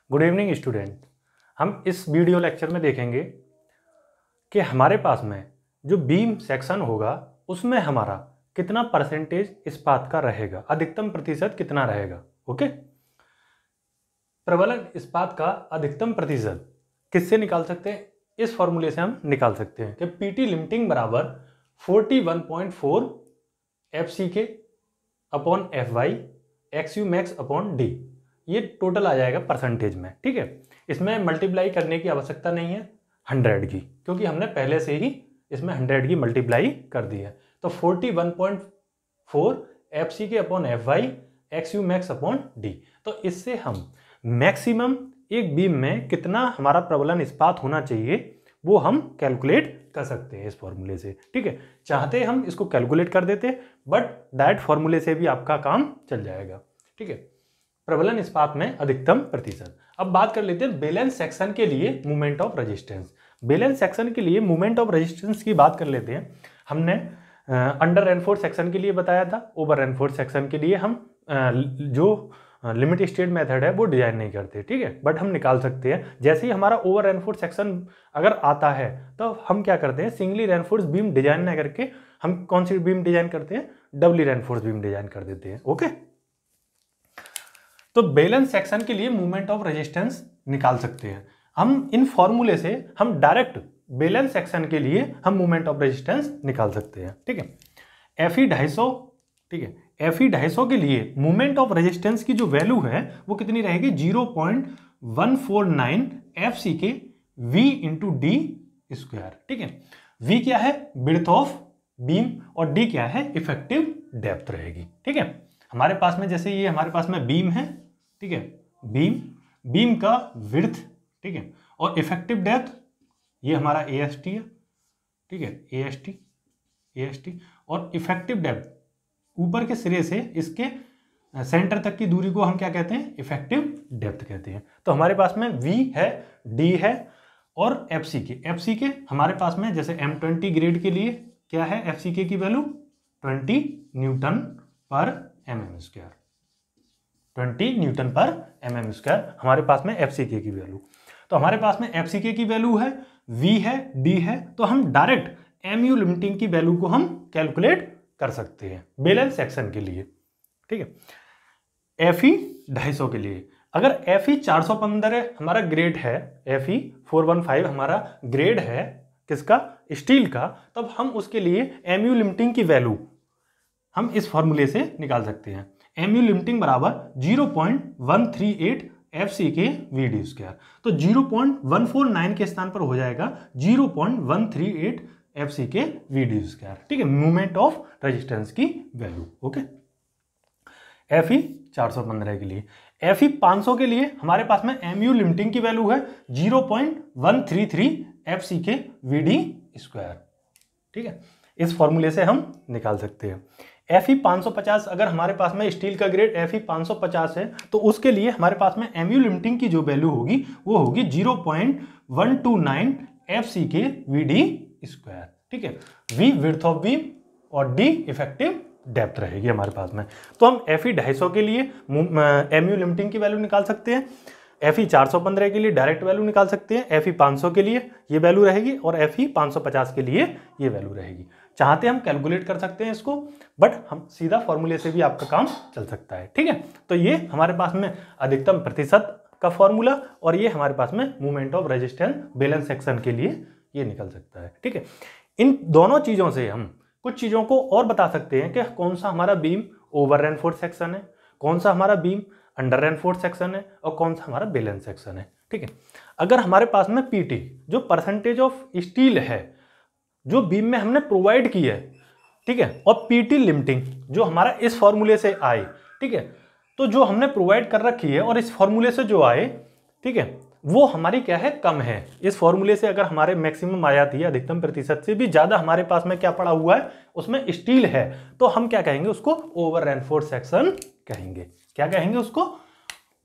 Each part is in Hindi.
Good evening student. हम इस वीडियो लेक्चर में देखेंगे कि हमारे पास में जो बीम सेक्शन होगा उसमें हमारा कितना परसेंटेज इस्पात का रहेगा, अधिकतम प्रतिशत कितना रहेगा। ओके, प्रबलन इस्पात का अधिकतम प्रतिशत किससे निकाल सकते हैं? इस फॉर्मूले से हम निकाल सकते हैं कि पीटी लिमिटिंग बराबर 41.4 FCK upon FY XU max upon D। ये टोटल आ जाएगा परसेंटेज में। ठीक है, इसमें मल्टीप्लाई करने की आवश्यकता नहीं है 100 की, क्योंकि हमने पहले से ही इसमें 100 की मल्टीप्लाई कर दी है। तो 41.4 FCK upon FY XU max upon D। तो इससे हम मैक्सिमम एक बीम में कितना हमारा प्रबलन इस्पात होना चाहिए वो हम कैलकुलेट कर सकते हैं इस फॉर्मूले से। ठीक है, चाहते हम इसको कैलकुलेट कर देते, बट डायरेक्ट फॉर्मूले से भी आपका काम चल जाएगा। ठीक है, प्रबलन इस्पात में अधिकतम प्रतिशत। अब बात कर लेते हैं बैलेंस सेक्शन के लिए movement of resistance. Balance section के लिए मूवमेंट ऑफ रेजिस्टेंस की बात कर लेते हैं। हमने अंडर रेनफोर्स सेक्शन के लिए बताया था, ओवर रेनफोर्स सेक्शन के लिए हम जो लिमिट स्टेट मेथड है वो डिजाइन नहीं करते। ठीक है, बट हम निकाल सकते हैं। जैसे ही हमारा ओवर रेनफोर्स सेक्शन अगर आता है तो हम क्या करते हैं, सिंगली रेनफोर्स बीम डिजाइन ना करके हम कौन सी बीम डिजाइन करते हैं, डबली रेनफोर्स बीम डिजाइन कर देते हैं। ओके, तो बैलेंस सेक्शन के लिए मूवमेंट ऑफ रेजिस्टेंस निकाल सकते हैं हम। इन फॉर्मूले से हम डायरेक्ट बैलेंस सेक्शन के लिए हम मूवमेंट ऑफ रेजिस्टेंस निकाल सकते हैं। ठीक है, FE 250, ठीक है, FE 250 के लिए मूवमेंट ऑफ रेजिस्टेंस की जो वैल्यू है वो कितनी रहेगी, 0.149 FCK V into D square. ठीक है, V क्या है, विड्थ ऑफ बीम, और D क्या है, इफेक्टिव डेप्थ रहेगी। ठीक है, हमारे पास में जैसे ये हमारे पास में बीम है, ठीक है, बीम का विड्थ, ठीक है, और इफेक्टिव डेप्थ ये हमारा AST है। ठीक है, AST और इफेक्टिव डेप्थ ऊपर के सिरे से इसके सेंटर तक की दूरी को हम क्या कहते हैं, इफेक्टिव डेप्थ कहते हैं। तो हमारे पास में V है, D है और FCK हमारे पास में जैसे M20 ग्रेड के लिए क्या है, FCK की वैल्यू 20 न्यूटन पर mm स्क्वायर, 20 न्यूटन पर mm स्क्वायर हमारे पास में FCK की वैल्यू। तो हमारे पास में FCK की वैल्यू है, V है, D है, तो हम डायरेक्ट MU लिमिटिंग की वैल्यू को हम कैलकुलेट कर सकते हैं बैलेंस सेक्शन के लिए। ठीक है, FE 250 के लिए अगर FE 415 हमारा ग्रेड है, FE 415 हमारा ग्रेड है किसका, स्टील का, तब हम उसके लिए MU लिमिटिंग की वैल्यू हम इस फॉर्मूले से निकाल सकते हैं। MU लिमिटिंग बराबर 0.138 FCK VD स्क्वायर। तो 0.149 के स्थान पर हो जाएगा 0.138 FCK VD स्क्वायर। ठीक है, मूवमेंट ऑफ रेजिस्टेंस की वैल्यू। ओके, FE 415 के लिए। FE 500 के लिए हमारे पास में MU लिमिटिंग की वैल्यू है 0.133 FCK VD स्क्वायर। ठीक है, इस फॉर्मूले से हम निकाल सकते हैं। FE 550 अगर हमारे पास में स्टील का ग्रेड FE 550 है तो उसके लिए हमारे पास में MU लिमिटिंग की जो वैल्यू होगी वो होगी 0.129 FCK VD स्क्वायर। ठीक है, V विड्थ ऑफ बीम और D इफेक्टिव डेप्थ रहेगी हमारे पास में। तो हम FE 250 के लिए MU लिमिटिंग की वैल्यू निकाल सकते हैं, FE 415 के लिए डायरेक्ट वैल्यू निकाल सकते हैं, FE 500 के लिए ये वैल्यू रहेगी और FE 550 के लिए ये वैल्यू रहेगी। चाहते हम कैलकुलेट कर सकते हैं इसको, बट हम सीधा फॉर्मूले से भी आपका काम चल सकता है। ठीक है, तो ये हमारे पास में अधिकतम प्रतिशत का फॉर्मूला और ये हमारे पास में movement of resistance balance section के लिए ये निकल सकता है। ठीक है, इन दोनों चीजों से हम कुछ चीजों को और बता सकते हैं कि कौन सा हमारा बीम ओवर रेनफोर्स सेक्शन है, कौन सा हमारा बीम अंडर रेनफोर्स सेक्शन है और कौन सा हमारा बैलेंस सेक्शन है। ठीक है, अगर हमारे पास में PT जो परसेंटेज ऑफ स्टील है जो बीम में हमने प्रोवाइड की है, ठीक है, और PT लिमिटिंग जो हमारा इस फॉर्मूले से आए, ठीक है, तो जो हमने प्रोवाइड कर रखी है और इस फॉर्मूले से जो आए, ठीक है, वो हमारी क्या है, कम है। इस फॉर्मूले से अगर हमारे मैक्सिमम आ जाती है, अधिकतम प्रतिशत से भी ज्यादा हमारे पास में क्या पड़ा हुआ है उसमें स्टील है, तो हम क्या कहेंगे उसको, ओवर रेनफोर्स सेक्शन कहेंगे। क्या कहेंगे उसको,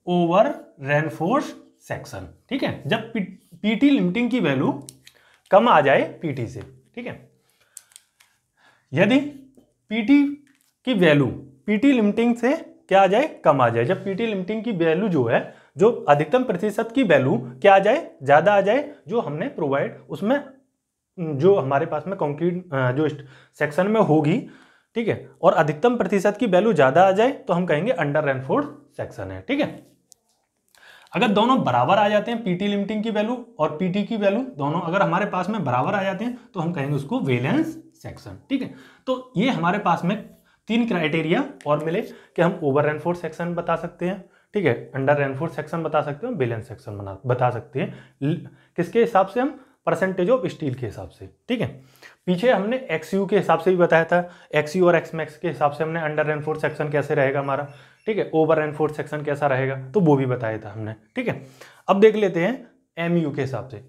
ओवर रेनफोर्स सेक्शन। ठीक है, जब PT लिमिटिंग की वैल्यू कम आ जाए PT से। ठीक है, यदि PT की वैल्यू PT लिमिटिंग से क्या आ जाए, कम आ जाए। जब पीटी लिमिटिंग की वैल्यू जो है, जो अधिकतम प्रतिशत की वैल्यू क्या आ जाए, ज्यादा आ जाए, जो हमने प्रोवाइड उसमें जो हमारे पास में कंक्रीट जो सेक्शन में होगी, ठीक है, और अधिकतम प्रतिशत की वैल्यू ज्यादा आ जाए तो हम कहेंगे अंडर रेनफोर्स्ड सेक्शन है। ठीक है, अगर दोनों बराबर आ जाते हैं, पीटी लिमिटिंग की वैल्यू और पीटी की वैल्यू दोनों अगर हमारे पास में बराबर आ जाते हैं तो हम कहेंगे उसको वैलेंस सेक्शन। ठीक है, तो ये हमारे पास में 3 क्राइटेरिया और मिले कि हम ओवर रेनफोर्स्ड सेक्शन बता सकते हैं, ठीक है, अंडर रेनफोर्स्ड सेक्शन बता सकते हैं, वैलेंस सेक्शन बता सकते हैं। किसके हिसाब से, हम परसेंटेज ऑफ स्टील के हिसाब से। ठीक है, पीछे हमने एक्सयू के हिसाब से भी बताया था, एक्सयू और एक्समैक्स के हिसाब से हमने अंडर रेनफोर्स्ड सेक्शन कैसे रहेगा हमारा, ठीक है, ओवर रेनफोर्स्ड सेक्शन कैसा रहेगा, तो वो भी बताया था हमने। ठीक है, अब देख लेते हैं एमयू के हिसाब से।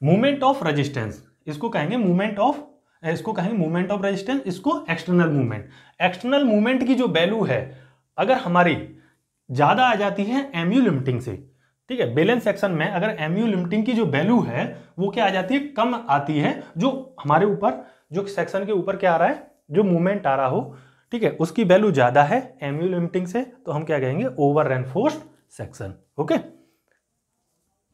मूवमेंट ऑफ रेजिस्टेंस, इसको कहेंगे मूवमेंट ऑफ, इसको कहेंगे मूवमेंट ऑफ रेजिस्टेंस, इसको एक्सटर्नल मूवमेंट। एक्सटर्नल मूवमेंट की जो वैल्यू है अगर हमारी ज्यादा आ जाती है एमयू लिमिटिंग से, ठीक है, बैलेंस सेक्शन में अगर एमयू लिमिटिंग की जो वैल्यू है वो क्या आ जाती है, कम आती है, जो हमारे ऊपर जो सेक्शन के ऊपर क्या आ रहा है, जो मूवमेंट आ रहा हो, ठीक है, उसकी वैल्यू ज्यादा है एमयू लिमिटिंग से, तो हम क्या कहेंगे ओवर रेनफोर्स्ड सेक्शन। ओके,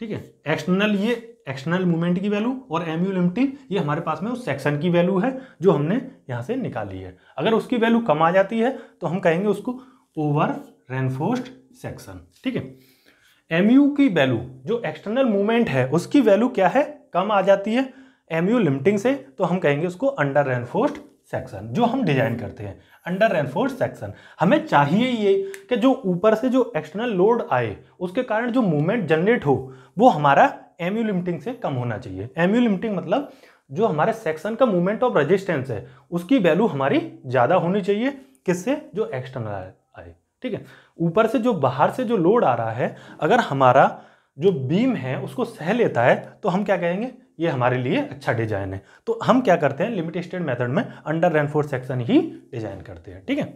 ठीक है, एक्सटर्नल ये एक्सटर्नल मूवमेंट की वैल्यू और एमयू लिमिटिंग ये हमारे पास में उस सेक्शन की वैल्यू है जो हमने यहां से निकाली है। अगर उसकी वैल्यू कम आ जाती है तो हम कहेंगे उसको ओवर रेनफोर्स्ड सेक्शन। ठीक है, एमयू की वैल्यू जो एक्सटर्नल मूवमेंट है उसकी वैल्यू क्या है, कम आ जाती है एमयू लिमिटिंग से, तो हम कहेंगे उसको अंडर रेनफोर्स्ड सेक्शन। जो हम डिजाइन करते हैं अंडर रेनफोर्स्ड सेक्शन, हमें चाहिए ये कि जो ऊपर से जो एक्सटर्नल लोड आए उसके कारण जो मूवमेंट जनरेट हो वो हमारा एमयू लिमिटिंग से कम होना चाहिए। एमयू लिमिटिंग मतलब जो हमारे सेक्शन का मूवमेंट ऑफ रेजिस्टेंस है उसकी वैल्यू हमारी ज्यादा होनी चाहिए, किससे, जो एक्सटर्नल आए। ठीक है, ऊपर से जो बाहर से जो लोड आ रहा है अगर हमारा जो बीम है उसको सह लेता है तो हम क्या कहेंगे, ये हमारे लिए अच्छा डिजाइन है। तो हम क्या करते हैं लिमिट स्टेट मेथड में अंडर रेनफोर्स्ड सेक्शन ही डिजाइन करते हैं। ठीक है,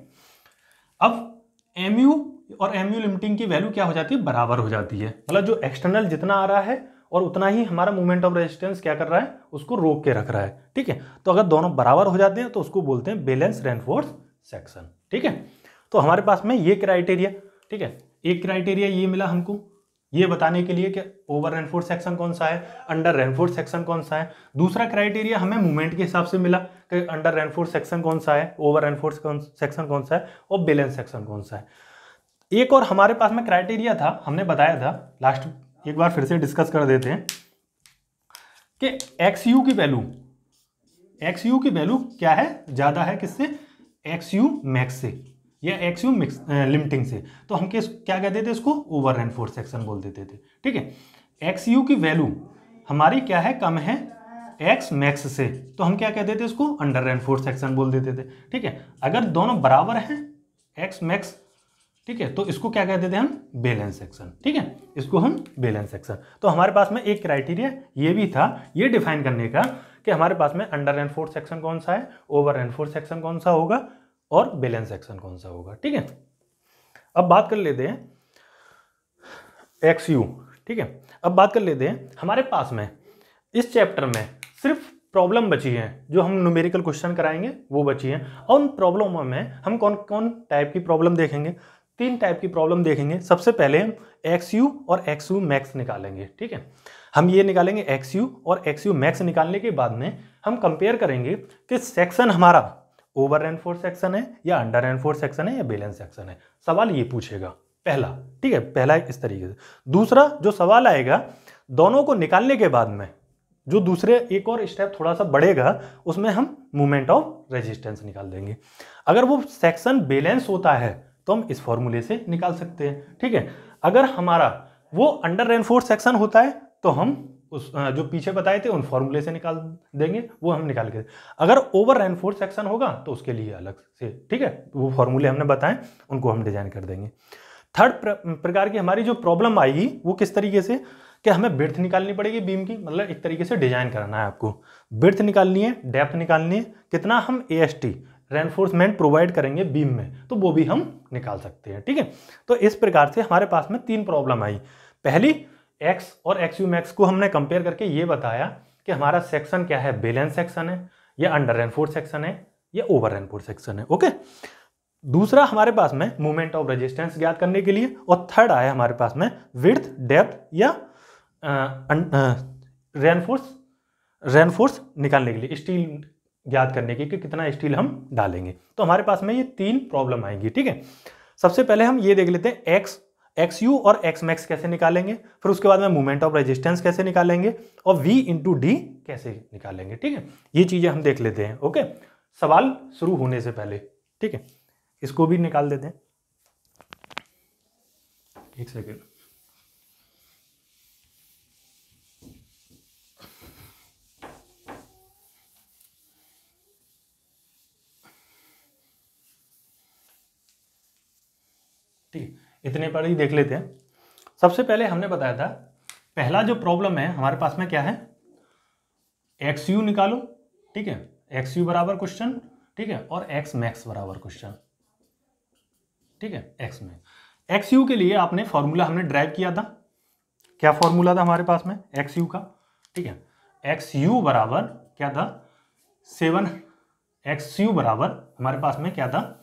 अब एमयू और एमयू लिमिटिंग की वैल्यू क्या हो जाती है, बराबर हो जाती है, मतलब जो एक्सटर्नल जितना आ रहा है और उतना ही हमारा मूवमेंट ऑफ रेजिस्टेंस क्या कर रहा है, उसको रोक के रख रहा है। ठीक है, तो अगर दोनों बराबर हो जाते हैं तो उसको बोलते हैं बैलेंस रेनफोर्स्ड सेक्शन। ठीक है, तो हमारे पास में ये क्राइटेरिया, ठीक है, एक क्राइटेरिया ये मिला हमको ये बताने के लिए कि ओवर रेनफोर्स्ड सेक्शन कौन सा है, अंडर रेनफोर्स्ड सेक्शन कौन सा है। दूसरा क्राइटेरिया हमें मूवमेंट के हिसाब से मिला कि अंडर रेनफोर्स्ड सेक्शन कौन सा है, ओवर रेनफोर्स्ड सेक्शन कौन सा है और बैलेंस सेक्शन कौन सा है। एक और हमारे पास में क्राइटेरिया था, हमने बताया था लास्ट, एक बार फिर से डिस्कस कर देते हैं कि एक्सयू की वैल्यू क्या है, ज्यादा है किससे, एक्सयू मैक्स से या एक्सयू लिमिटिंग से, तो हम क्या कहते थे, इसको ओवर रेनफोर्स्ड सेक्शन बोल देते थे। ठीक है, एक्सयू की वैल्यू हमारी क्या है, कम है एक्स मैक्स से, तो हम क्या कहते थे, इसको अंडर रेनफोर्स्ड सेक्शन बोल देते थे। ठीक है, अगर दोनों बराबर हैं एक्स मैक्स, ठीक है, तो इसको क्या कहते थे हम, बैलेंस सेक्शन। ठीक है, इसको हम बैलेंस सेक्शन। तो हमारे पास में एक क्राइटेरिया ये भी था ये डिफाइन करने का कि हमारे पास में अंडर रेनफोर्स्ड सेक्शन कौन सा है, ओवर रेनफोर्स्ड सेक्शन कौन सा होगा और बैलेंस सेक्शन कौन सा होगा। ठीक है, अब बात कर लेते हैं एक्सयू। ठीक है, अब बात कर लेते हैं हमारे पास में इस चैप्टर में सिर्फ प्रॉब्लम बची है, जो हम न्यूमेरिकल क्वेश्चन कराएंगे वो बची है, और उन प्रॉब्लमों में हम कौन कौन टाइप की प्रॉब्लम देखेंगे, 3 टाइप की प्रॉब्लम देखेंगे। सबसे पहले हम एक्सयू और एक्सयू मैक्स निकालेंगे। ठीक है, हम ये निकालेंगे एक्सयू और एक्सयू मैक्स निकालने के बाद में हम कंपेयर करेंगे कि सेक्शन हमारा ओवर रेनफोर्स्ड सेक्शन है या अंडर रेनफोर्स्ड सेक्शन है या बैलेंस सेक्शन है। सवाल ये पूछेगा पहला। ठीक है, पहला इस तरीके से। दूसरा जो सवाल आएगा, दोनों को निकालने के बाद में जो दूसरे एक और स्टेप थोड़ा सा बढ़ेगा, उसमें हम मूवमेंट ऑफ रेजिस्टेंस निकाल देंगे। अगर वो सेक्शन बैलेंस होता है तो हम इस फॉर्मूले से निकाल सकते हैं। ठीक है, अगर हमारा वो अंडर रेनफोर्स्ड सेक्शन होता है तो हम उस जो पीछे बताए थे उन फॉर्मूले से निकाल देंगे, वो हम निकाल के। अगर ओवर रेनफोर्स्ड सेक्शन होगा तो उसके लिए अलग से, ठीक है, वो फॉर्मूले हमने बताए उनको हम डिजाइन कर देंगे। थर्ड प्रकार की हमारी जो प्रॉब्लम आएगी वो किस तरीके से, कि हमें बिर्थ निकालनी पड़ेगी बीम की, मतलब एक तरीके से डिजाइन करना है आपको, बिर्थ निकालनी है, डेप्थ निकालनी है, कितना हम AST रेनफोर्समेंट प्रोवाइड करेंगे बीम में, तो वो भी हम निकाल सकते हैं। ठीक है, तो इस प्रकार से हमारे पास में 3 प्रॉब्लम आई। पहली एक्स और एक्सयू मैक्स को हमने कंपेयर करके ये बताया कि हमारा सेक्शन क्या है, बैलेंस सेक्शन है या अंडर रेनफोर्स्ड सेक्शन है या ओवर रेनफोर्स्ड सेक्शन है। ओके, दूसरा हमारे पास में मोमेंट ऑफ रेजिस्टेंस ज्ञात करने के लिए, और थर्ड आया हमारे पास में विड्थ, डेप्थ या रेनफोर्स निकालने के लिए, स्टील ज्ञात करने की कि कितना स्टील हम डालेंगे। तो हमारे पास में ये 3 प्रॉब्लम आएंगी, ठीक है। सबसे पहले हम ये देख लेते हैं एक्स यू और एक्स मैक्स कैसे निकालेंगे, फिर उसके बाद में मोमेंट ऑफ रेजिस्टेंस कैसे निकालेंगे, और वी इंटू डी कैसे निकालेंगे, ठीक है। ये चीजें हम देख लेते हैं, ओके, सवाल शुरू होने से पहले, ठीक है। इसको भी निकाल देते हैं, एक सेकेंड। ठीक, इतने पर ही देख लेते हैं। सबसे पहले हमने बताया था, पहला जो प्रॉब्लम है हमारे पास में क्या है, एक्स यू निकालो, ठीक है, एक्स यू बराबर क्वेश्चन, ठीक है, और एक्स मैक्स बराबर क्वेश्चन, ठीक है, एक्स मैक्स। एक्स यू के लिए आपने फॉर्मूला हमने ड्राइव किया था, क्या फॉर्मूला था हमारे पास में एक्स यू का, ठीक है, एक्स यू बराबर क्या था 7, एक्स यू बराबर हमारे पास में क्या था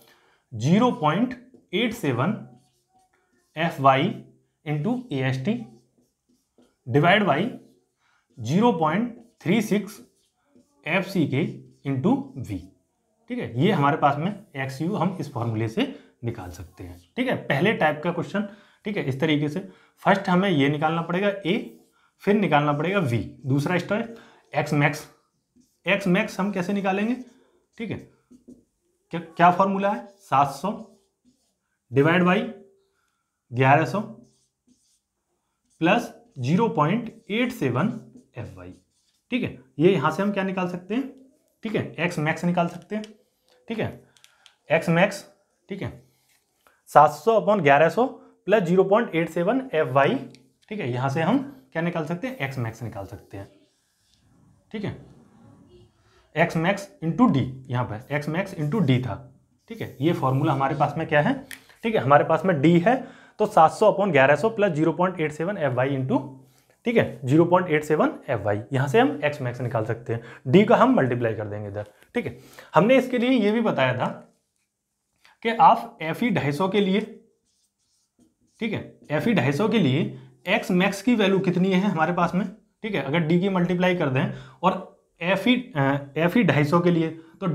0.87 F Y into A S T divide by 0.36 F C के इंटू वी, ठीक है। ये हमारे पास में एक्स यू हम इस फॉर्मूले से निकाल सकते हैं, ठीक है। पहले टाइप का क्वेश्चन, ठीक है, इस तरीके से फर्स्ट हमें ये निकालना पड़ेगा ए, फिर निकालना पड़ेगा वी। दूसरा step x max, x max हम कैसे निकालेंगे, ठीक है, क्या फॉर्मूला है 700 divide by 1100 plus 0.87 F y, ठीक है। ये यहां से हम क्या निकाल सकते हैं, ठीक है, एक्स मैक्स निकाल सकते हैं, ठीक है, एक्स मैक्स, ठीक है, 700/1100 प्लस 0.87 एफ वाई, ठीक है। यहां से हम क्या निकाल सकते हैं, एक्स मैक्स निकाल सकते हैं, ठीक है, एक्स मैक्स इंटू डी, यहां पर एक्स मैक्स इंटू डी था, ठीक है। ये फॉर्मूला हमारे पास में क्या है, ठीक है, हमारे पास में डी है, तो 700/1100 प्लस 0.87 एफ वाई इंटू, ठीक है, 0.87 एफ वाई, यहां से हम एक्स मैक्स निकाल सकते हैं, डी का हम मल्टीप्लाई कर देंगे इधर, ठीक है। हमने इसके लिए ये भी बताया था कि आप FE 250 के लिए, ठीक है, FE 250 के लिए एक्स मैक्स की वैल्यू कितनी है हमारे पास में, ठीक है, अगर डी की मल्टीप्लाई कर दें, और FE 250 के लिए तो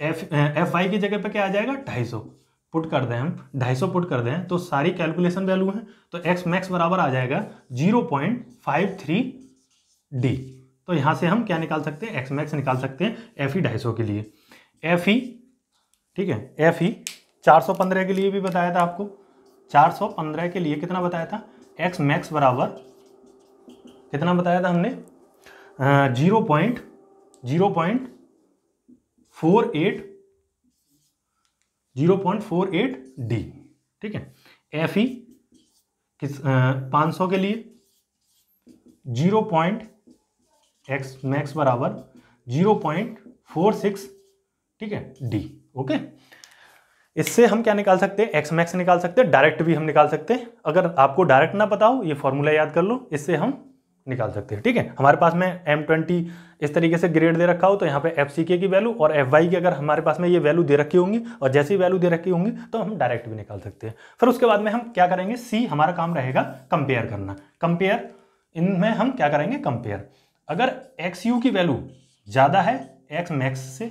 एफ वाई की जगह पे क्या आ जाएगा 250 पुट कर दें, हम 250 पुट कर दें तो सारी कैलकुलेशन वैल्यू है, तो एक्स मैक्स बराबर आ जाएगा 0.53 डी। तो यहां से हम क्या निकाल सकते हैं, एक्स मैक्स निकाल सकते हैं FE 250 के लिए। FE, ठीक है, FE 415 के लिए भी बताया था आपको, 415 के लिए कितना बताया था, एक्स मैक्स बराबर कितना बताया था हमने 0.48 डी, ठीक है। FE किस 500 के लिए 0. एक्स मैक्स बराबर 0.46, ठीक है, डी, ओके। इससे हम क्या निकाल सकते हैं, एक्स मैक्स निकाल सकते हैं, डायरेक्ट भी हम निकाल सकते हैं। अगर आपको डायरेक्ट ना पता हो, ये फॉर्मूला याद कर लो, इससे हम निकाल सकते हैं, ठीक है। हमारे पास में M20 इस तरीके से ग्रेड दे रखा हो, तो यहाँ पे FCK की वैल्यू और FY की अगर हमारे पास में ये वैल्यू दे रखी होंगी, और जैसी वैल्यू दे रखी होंगी तो हम डायरेक्ट भी निकाल सकते हैं। फिर उसके बाद में हम क्या करेंगे, C हमारा काम रहेगा कंपेयर करना, कंपेयर, इनमें हम क्या करेंगे कंपेयर। अगर XU की वैल्यू ज़्यादा है एक्स मैक्स से,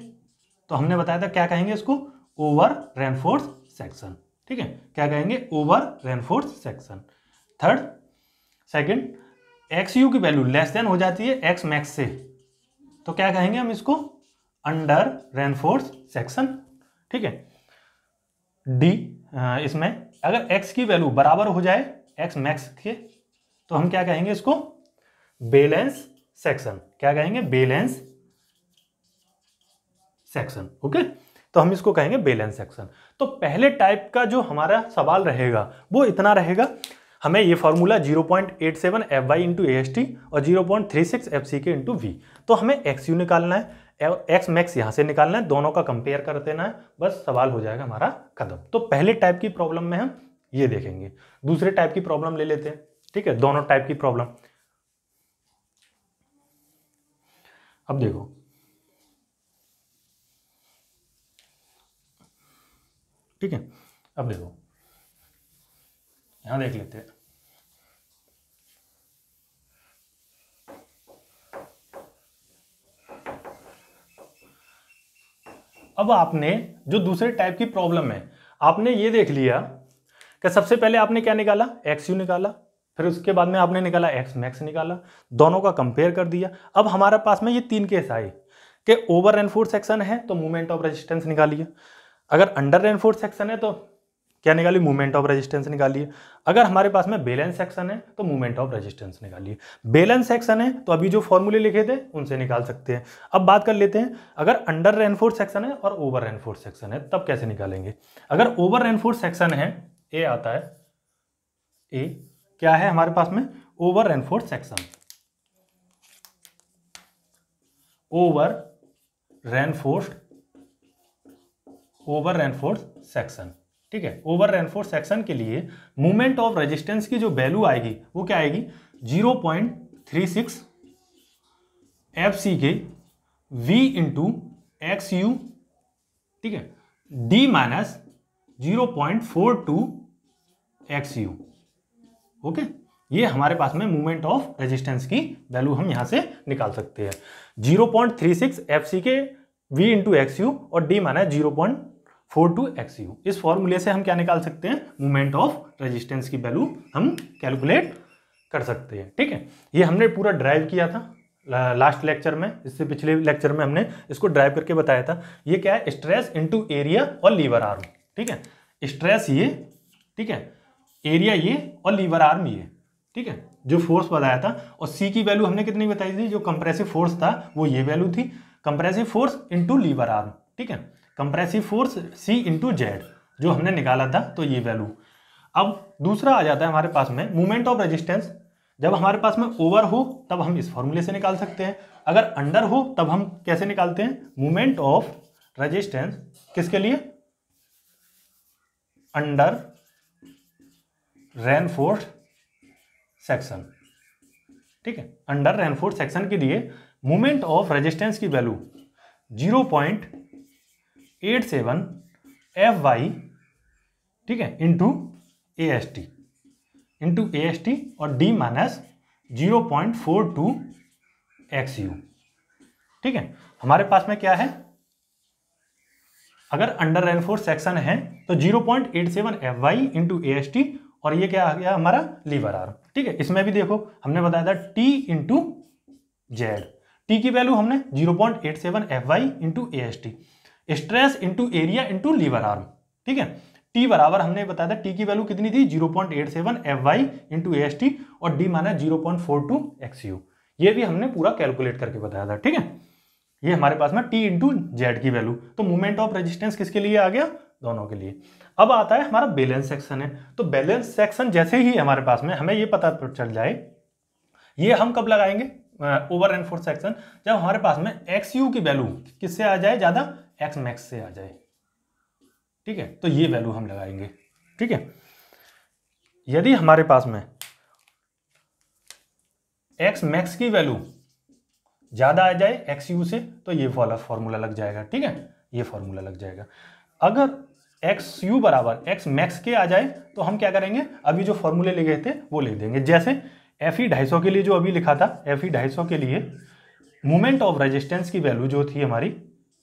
तो हमने बताया था क्या कहेंगे इसको, ओवर रेनफोर्स सेक्शन, ठीक है, क्या कहेंगे, over reinforce section. Second XU की वैल्यू लेस देन हो जाती है एक्स मैक्स से, तो क्या कहेंगे हम इसको, अंडर रेनफोर्स सेक्शन, ठीक है। डी, इसमें अगर x की वैल्यू बराबर हो जाए एक्स मैक्स के, तो हम क्या कहेंगे इसको, बैलेंस सेक्शन, क्या कहेंगे, बैलेंस सेक्शन, ओके। तो हम इसको कहेंगे बैलेंस सेक्शन। तो पहले टाइप का जो हमारा सवाल रहेगा वो इतना रहेगा, हमें ये formula 0.87 F Y into A S t और 0.36 एफ सी के इंटू वी, तो हमें एक्स यू निकालना है, एक्स मैक्स यहां से निकालना है, दोनों का कंपेयर कर देना है, बस सवाल हो जाएगा हमारा खत्म। तो पहले टाइप की प्रॉब्लम में हम ये देखेंगे, दूसरे टाइप की प्रॉब्लम ले लेते हैं, ठीक है, दोनों टाइप की प्रॉब्लम। अब देखो, ठीक है। अब देखो यहां देख लेते हैं, अब आपने जो दूसरे टाइप की प्रॉब्लम है, आपने ये देख लिया कि सबसे पहले आपने क्या निकाला, एक्स यू निकाला, फिर उसके बाद में आपने निकाला एक्स मैक्स निकाला, दोनों का कंपेयर कर दिया। अब हमारे पास में ये 3 केस आए कि ओवर रेनफोर्स सेक्शन है तो मूवमेंट ऑफ रेजिस्टेंस निकालिए, अगर अंडर रेनफोर्स सेक्शन है तो क्या निकालिए, मूवमेंट ऑफ रेजिस्टेंस निकालिए, अगर हमारे पास में बैलेंस सेक्शन है तो मूवमेंट ऑफ रेजिस्टेंस निकालिए। बैलेंस सेक्शन है तो अभी जो फॉर्मूले लिखे थे उनसे निकाल सकते हैं। अब बात कर लेते हैं, अगर अंडर रेनफोर्स सेक्शन है और ओवर रेनफोर्स सेक्शन है तब कैसे निकालेंगे। अगर ओवर रेनफोर्स सेक्शन है, ए आता है, ए क्या है हमारे पास में, over reinforce section, over reinforce section, ठीक है। ओवर रेनफोर्स सेक्शन के लिए मूवमेंट ऑफ रेजिस्टेंस की जो वैल्यू आएगी वो क्या आएगी, 0.36 FC के V इंटू एक्स यू, ठीक है, D माइनस 0.42 XU, ओके। ये हमारे पास में मूवमेंट ऑफ रेजिस्टेंस की वैल्यू हम यहां से निकाल सकते हैं, 0.36 FC के V इंटू एक्स यू और D माइनस 0.42 XU। इस फॉर्मूले से हम क्या निकाल सकते हैं, मूवमेंट ऑफ रेजिस्टेंस की वैल्यू हम कैलकुलेट कर सकते हैं, ठीक है। ये हमने पूरा ड्राइव किया था लास्ट लेक्चर में, इससे पिछले लेक्चर में हमने इसको ड्राइव करके बताया था। ये क्या है, स्ट्रेस इनटू एरिया और लीवर आर्म, ठीक है। स्ट्रेस ये, ठीक है, एरिया ये और लीवर आर्म ये, ठीक है, जो फोर्स बताया था। और सी की वैल्यू हमने कितनी बताई थी, जो कंप्रेसिव फोर्स था वो ये वैल्यू थी, compressive force into lever arm, ठीक है, compressive force c into z जो हमने निकाला था, तो ये वैल्यू। अब दूसरा आ जाता है हमारे पास में मूवमेंट ऑफ रेजिस्टेंस, जब हमारे पास में ओवर हो तब हम इस फॉर्मूले से निकाल सकते हैं, अगर अंडर हो तब हम कैसे निकालते हैं, मूवमेंट ऑफ रेजिस्टेंस किसके लिए, अंडर रेनफोर्स सेक्शन, ठीक है। अंडर रेनफोर्स सेक्शन के लिए मूवमेंट ऑफ रेजिस्टेंस की वैल्यू 0.87 FY, ठीक है, इंटू AST और D माइनस 0.42 XU, ठीक है। हमारे पास में क्या है, अगर अंडर रेनफोर्स सेक्शन है तो 0.87 FY इंटू AST और ये क्या आ गया हमारा लीवर आर्म, ठीक है। इसमें भी देखो हमने बताया था T इंटू जेड, T की वैल्यू हमने 0.87 FY into AST, stress into area into lever arm, ठीक है। T बराबर हमने बताया था, T की वैल्यू कितनी थी, 0.87 FY इंटू AST और D माइनस 0.42 XU। ये भी हमने पूरा कैलकुलेट करके बताया था, ठीक है। ये हमारे पास में T इंटू जेड की वैल्यू, तो मूवमेंट ऑफ रेजिस्टेंस किसके लिए आ गया, दोनों के लिए। अब आता है हमारा बैलेंस सेक्शन है, तो बैलेंस सेक्शन जैसे ही हमारे पास में हमें ये पता चल जाए, ये हम कब लगाएंगे, ओवर रेनफोर्स सेक्शन, जब हमारे पास में XU की वैल्यू किससे आ जाए ज्यादा, X मैक्स से आ जाए, ठीक है, तो ये वैल्यू हम लगाएंगे, ठीक है। यदि हमारे पास में X मैक्स की वैल्यू ज्यादा आ जाए XU से तो ये वाला फॉर्मूला लग जाएगा, ठीक है, ये फॉर्मूला लग जाएगा। अगर XU बराबर X मैक्स के आ जाए तो हम क्या करेंगे, अभी जो फॉर्मूले लिखे थे वो लिख देंगे, जैसे FE 250 के लिए जो अभी लिखा था, FE 250 के लिए मूवमेंट ऑफ रेजिस्टेंस की वैल्यू जो थी हमारी,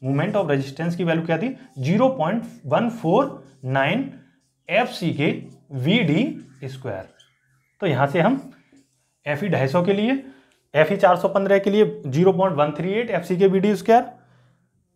मूवमेंट ऑफ रेजिस्टेंस की वैल्यू क्या थी, 0.149 FC के VD स्क्वायर। तो यहां से हम FE 250 के लिए, FE 415 के लिए 0.138 FC के VD स्क्वायर,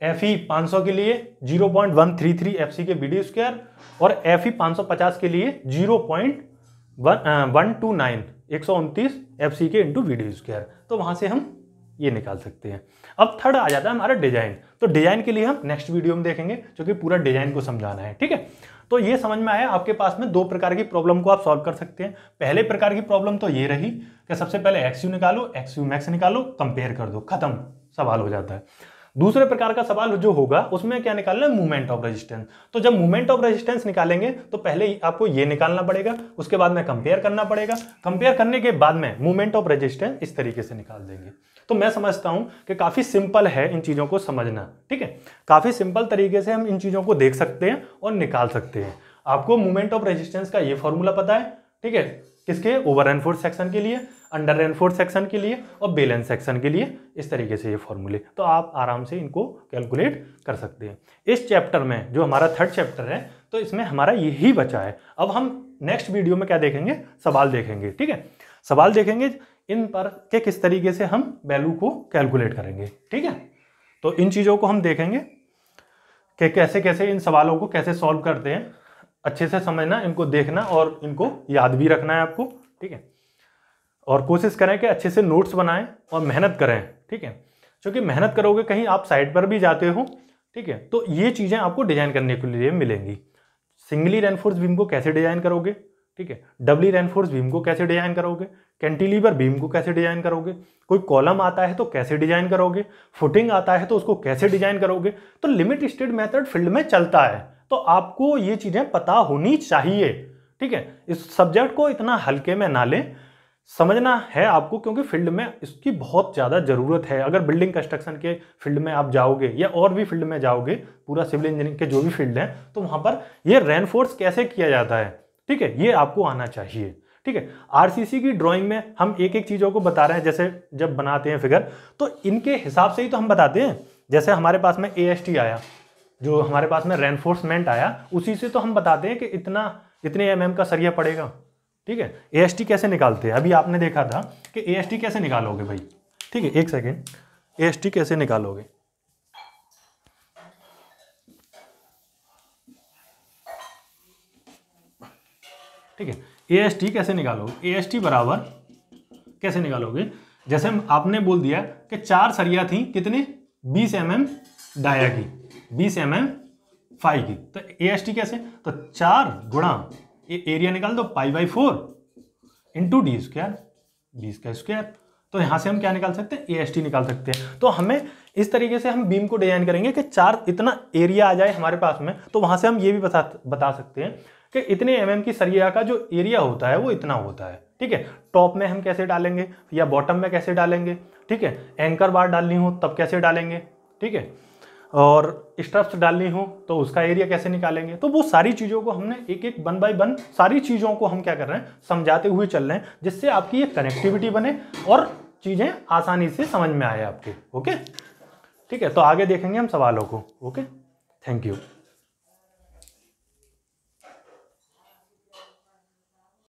FE 500 के लिए 0.133 FC के VD स्क्वायर और FE 550 के लिए 0.129 FC के इंटू VD स्क्वायर। तो वहां से हम ये निकाल सकते हैं। अब थर्ड आ जाता है हमारा डिजाइन, तो डिजाइन के लिए हम नेक्स्ट वीडियो में देखेंगे, क्योंकि पूरा डिजाइन को समझाना है, ठीक है। तो ये समझ में आया, आपके पास में 2 प्रकार की प्रॉब्लम को आप सॉल्व कर सकते हैं। पहले प्रकार की प्रॉब्लम तो ये रही कि सबसे पहले XU निकालो, XU मैक्स निकालो, कंपेयर कर दो, खत्म, सवाल हो जाता है। दूसरे प्रकार का सवाल जो होगा उसमें क्या निकालना है, मूवमेंट ऑफ रेजिस्टेंस। तो जब मूवमेंट ऑफ रेजिस्टेंस निकालेंगे तो पहले आपको ये निकालना पड़ेगा, उसके बाद में कंपेयर करना पड़ेगा, कंपेयर करने के बाद में मूवमेंट ऑफ रेजिस्टेंस इस तरीके से निकाल देंगे। तो मैं समझता हूं कि काफ़ी सिंपल है इन चीज़ों को समझना, ठीक है। काफ़ी सिंपल तरीके से हम इन चीज़ों को देख सकते हैं और निकाल सकते हैं। आपको मोमेंट ऑफ रेजिस्टेंस का ये फॉर्मूला पता है, ठीक है, किसके, ओवर एनफोर्स सेक्शन के लिए, अंडर एनफोर्स सेक्शन के लिए और बैलेंस सेक्शन के लिए, इस तरीके से ये फॉर्मूले, तो आप आराम से इनको कैलकुलेट कर सकते हैं। इस चैप्टर में जो हमारा थर्ड चैप्टर है, तो इसमें हमारा यही बचा है। अब हम नेक्स्ट वीडियो में क्या देखेंगे, सवाल देखेंगे, ठीक है। सवाल देखेंगे इन पर के किस तरीके से हम वैल्यू को कैलकुलेट करेंगे, ठीक है। तो इन चीज़ों को हम देखेंगे कि कैसे कैसे इन सवालों को कैसे सॉल्व करते हैं। अच्छे से समझना, इनको देखना और इनको याद भी रखना है आपको, ठीक है। और कोशिश करें कि अच्छे से नोट्स बनाएं और मेहनत करें, ठीक है। क्योंकि मेहनत करोगे, कहीं आप साइड पर भी जाते हो, ठीक है, तो ये चीज़ें आपको डिजाइन करने के लिए मिलेंगी। सिंगली रेनफोर्स बीम को कैसे डिजाइन करोगे, ठीक है, डबली रेनफोर्स बीम को कैसे डिजाइन करोगे, कैंटिलीवर बीम को कैसे डिजाइन करोगे, कोई कॉलम आता है तो कैसे डिजाइन करोगे, फुटिंग आता है तो उसको कैसे डिजाइन करोगे। तो लिमिट स्टेट मेथड फील्ड में चलता है, तो आपको ये चीजें पता होनी चाहिए, ठीक है। इस सब्जेक्ट को इतना हल्के में ना लें, समझना है आपको, क्योंकि फील्ड में इसकी बहुत ज़्यादा ज़रूरत है। अगर बिल्डिंग कंस्ट्रक्शन के फील्ड में आप जाओगे या और भी फील्ड में जाओगे, पूरा सिविल इंजीनियरिंग के जो भी फील्ड है, तो वहाँ पर ये रेनफोर्स कैसे किया जाता है, ठीक है, ये आपको आना चाहिए, ठीक है। आरसीसी की ड्राइंग में हम एक एक चीज़ों को बता रहे हैं, जैसे जब बनाते हैं फिगर, तो इनके हिसाब से ही तो हम बताते हैं। जैसे हमारे पास में AST आया, जो हमारे पास में रेनफोर्समेंट आया, उसी से तो हम बताते हैं कि इतने mm का सरिया पड़ेगा, ठीक है। AST कैसे निकालते हैं, अभी आपने देखा था कि AST कैसे निकालोगे भाई, ठीक है, एक सेकेंड, AST कैसे निकालोगे, ठीक है। AST कैसे निकालोगे, AST बराबर कैसे निकालोगे, जैसे आपने बोल दिया कि 4 सरिया थी, कितने, 20 mm डाया की, 20 mm फाई की, तो AST कैसे, तो 4 गुणा एरिया निकाल दो π/4 इंटू डी स्क्वायर, 20 का स्क्वायर। तो यहां से हम क्या निकाल सकते हैं, AST निकाल सकते हैं। तो हमें इस तरीके से हम बीम को डिजाइन करेंगे कि 4 इतना एरिया आ जाए हमारे पास में, तो वहां से हम ये भी बता सकते हैं कि इतने mm की सरिया का जो एरिया होता है वो इतना होता है, ठीक है। टॉप में हम कैसे डालेंगे या बॉटम में कैसे डालेंगे, ठीक है, एंकर बार डालनी हो तब कैसे डालेंगे, ठीक है, और स्ट्रप्स डालनी हो तो उसका एरिया कैसे निकालेंगे। तो वो सारी चीज़ों को हमने एक एक 1 बाय 1 सारी चीज़ों को हम क्या कर रहे हैं, समझाते हुए चल रहे हैं, जिससे आपकी ये कनेक्टिविटी बने और चीज़ें आसानी से समझ में आए आपके, ओके, ठीक है। तो आगे देखेंगे हम सवालों को, ओके, थैंक यू।